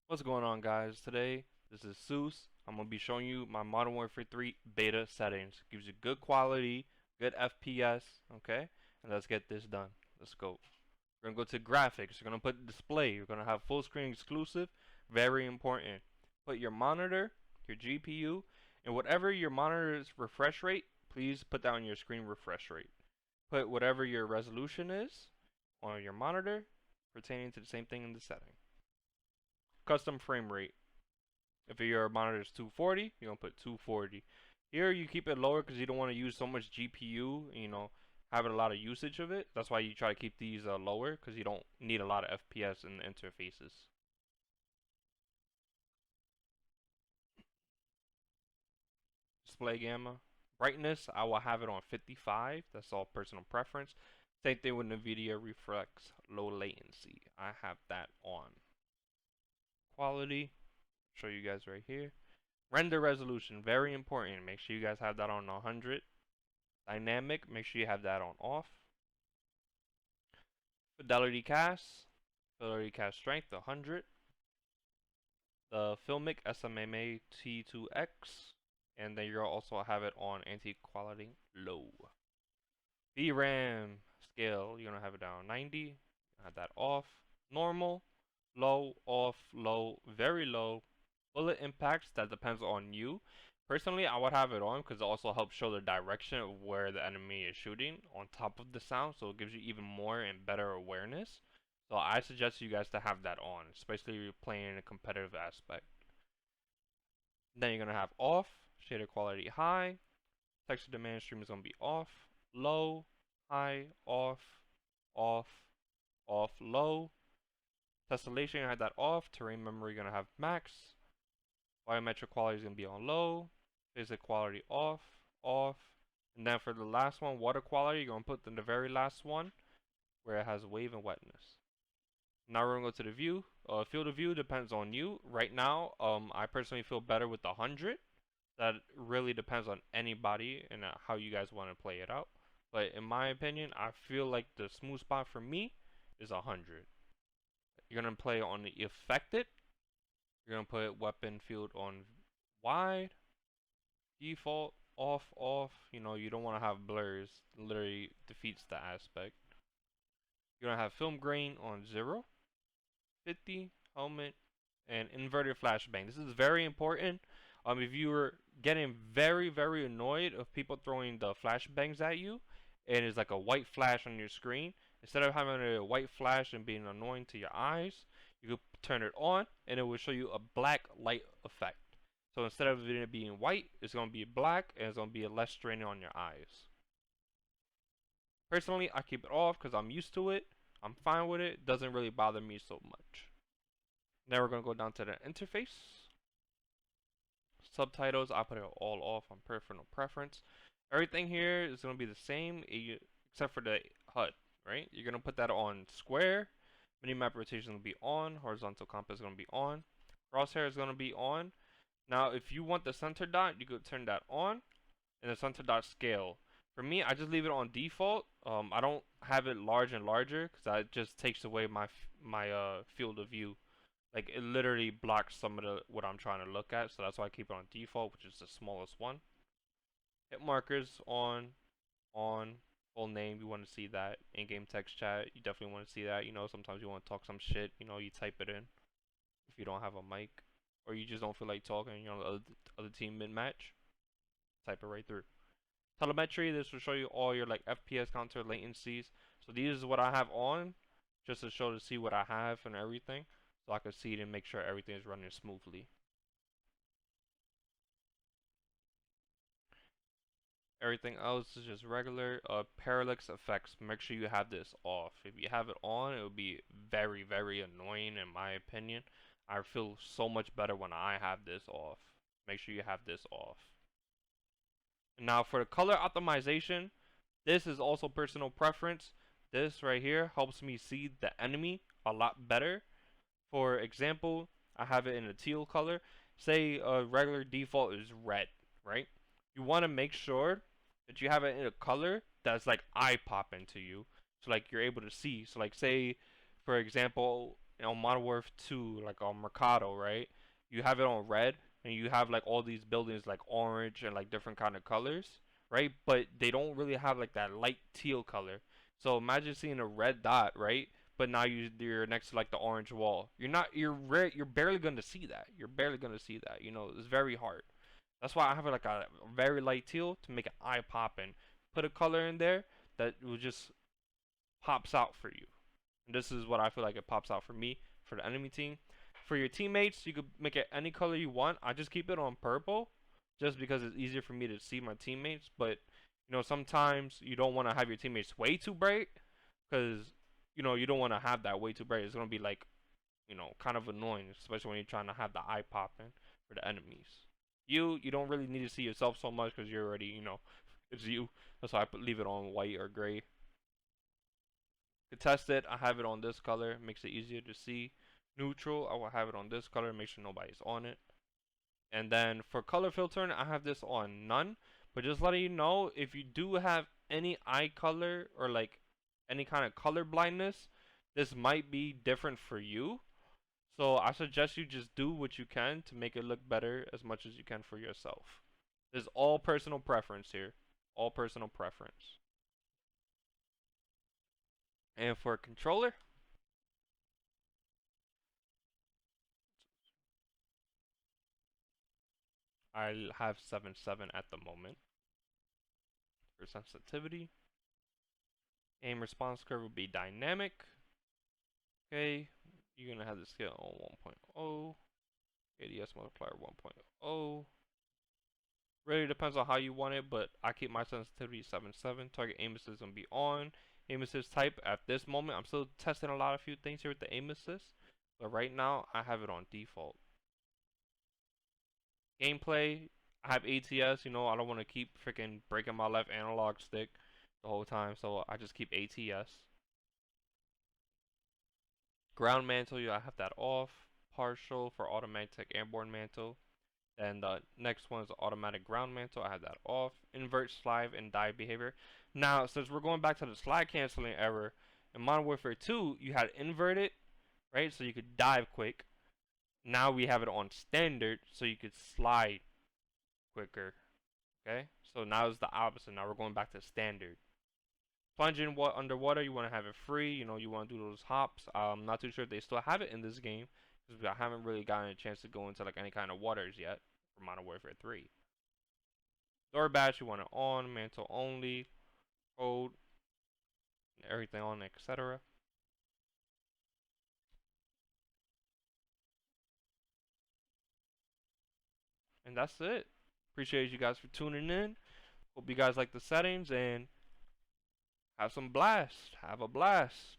What's going on, guys? Today, this is Seuss. I'm going to be showing you my Modern Warfare 3 beta settings. Gives you good quality, good FPS, okay? And let's get this done. Let's go. We're going to go to graphics. You're going to put display. You're going to have full screen exclusive. Very important. Put your monitor, your GPU, and whatever your monitor's refresh rate, please put down your screen refresh rate. Put whatever your resolution is on your monitor pertaining to the same thing in the setting. Custom frame rate. If your monitor is 240, you're gonna put 240. Here you keep it lower because you don't want to use so much GPU, having a lot of usage of it. That's why you try to keep these lower because you don't need a lot of FPS in the interfaces. Display gamma. Brightness, I will have it on 55. That's all personal preference. Same thing with NVIDIA Reflex low latency. I have that on. Quality, show you guys right here. Render resolution, very important. Make sure you guys have that on 100. Dynamic, make sure you have that on off. Fidelity cast strength 100. The Filmic SMMA T2X, and then you'll also have it on anti-quality low. VRAM scale, you're gonna have it down 90. Have that off. Normal, low, off, low, very low. Bullet impacts, that depends on you. Personally, I would have it on because it also helps show the direction of where the enemy is shooting on top of the sound, so it gives you even more and better awareness. So I suggest you guys to have that on, especially if you're playing in a competitive aspect. Then you're gonna have off, shader quality high, texture demand stream is gonna be off, low, high, off, off, off, low. Tessellation, I have that off. Terrain memory gonna have max. Biometric quality is gonna be on low. Physics quality off, off. And then for the last one, water quality, you're gonna put in the very last one where it has wave and wetness. Now we're gonna go to the view. Field of view depends on you. Right now, I personally feel better with the 100. That really depends on anybody and how you guys want to play it out. But in my opinion, I feel like the smooth spot for me is 100. You're gonna play on the affected. You're gonna put weapon field on wide, default, off, off. You don't want to have blurs. Literally defeats the aspect. You're gonna have film grain on 0, 50, helmet, and inverted flashbang. This is very important. If you're getting very, very annoyed of people throwing the flashbangs at you, and it's like a white flash on your screen, instead of having a white flash and being annoying to your eyes, you could turn it on, and it will show you a black light effect. So instead of it being white, it's going to be black, and it's going to be less straining on your eyes. Personally, I keep it off because I'm used to it. I'm fine with it. It doesn't really bother me so much. Now we're going to go down to the interface. Subtitles, I put it all off on personal preference. Everything here is going to be the same except for the HUD, right? You're going to put that on square. Minimap rotation will be on. Horizontal compass is going to be on. Crosshair is going to be on. Now, if you want the center dot, you could turn that on. And the center dot scale. For me, I just leave it on default. I don't have it large and larger because that just takes away my field of view. Like it literally blocks some of the what I'm trying to look at, so that's why I keep it on default, which is the smallest one. Hit markers on, full name. You want to see that in-game text chat. You definitely want to see that. Sometimes you want to talk some shit. You type it in if you don't have a mic or you just don't feel like talking. The other team mid-match, type it right through. Telemetry. This will show you all your like FPS counter latencies. So these is what I have on, just to see what I have and everything. So I can see it and make sure everything is running smoothly. Everything else is just regular. Parallax effects, make sure you have this off. If you have it on, it will be very, very annoying in my opinion. I feel so much better when I have this off. Make sure you have this off. And now for the color optimization, this is also personal preference. This right here helps me see the enemy a lot better. For example, I have it in a teal color. Say a regular default is red, right? You want to make sure that you have it in a color that's like eye popping to you. So like you're able to see. So like say, for example, on Modern Warfare 2, like on Mercado, right? You have it on red, and you have like all these buildings like orange and like different kind of colors, right? But they don't really have like that light teal color. So imagine seeing a red dot, right? But now you're next to like the orange wall. You're barely gonna see that. You're barely gonna see that. You know, it's very hard. That's why I have like a very light teal to make it eye popping. Put a color in there that will just pops out for you. And this is what I feel like it pops out for me for the enemy team. For your teammates, you could make it any color you want. I just keep it on purple just because it's easier for me to see my teammates. But you know, sometimes you don't want to have your teammates way too bright because you know you don't want to have that way too bright. It's gonna be like kind of annoying, especially when you're trying to have the eye popping for the enemies. You don't really need to see yourself so much because you're already it's you. That's why I leave it on white or gray. To test it, I have it on this color, makes it easier to see. Neutral, I will have it on this color, make sure nobody's on it. And then for color filtering, I have this on none. But just letting you know, if you do have any eye color or like any kind of color blindness, this might be different for you. So I suggest you just do what you can to make it look better as much as you can for yourself. There's all personal preference here. All personal preference. And for a controller, I have 7.7 at the moment. For sensitivity, aim response curve will be dynamic. Okay, you're gonna have the scale on 1.0, ADS multiplier 1.0. Really depends on how you want it, but I keep my sensitivity 7.7. Target aim assist gonna be on. Aim assist type at this moment, I'm still testing a lot of few things here with the aim assist, but right now I have it on default. Gameplay, I have ATS. You know, I don't want to keep freaking breaking my left analog stick the whole time, so I just keep ATS. Ground mantle, I have that off. Partial for automatic airborne mantle. Then the next one is automatic ground mantle. I have that off. Invert slide and dive behavior. Now, since we're going back to the slide canceling error, in Modern Warfare 2, you had inverted, right? So you could dive quick. Now we have it on standard, so you could slide quicker. Okay? So now it's the opposite. Now we're going back to standard. Plunging underwater, you want to have it free. You know, you want to do those hops. I'm not too sure if they still have it in this game because I haven't really gotten a chance to go into like any kind of waters yet for Modern Warfare 3. Door badge, you want it on. Mantle only. Code. Everything on, etc. And that's it. Appreciate you guys for tuning in. Hope you guys like the settings and have some blast. Have a blast.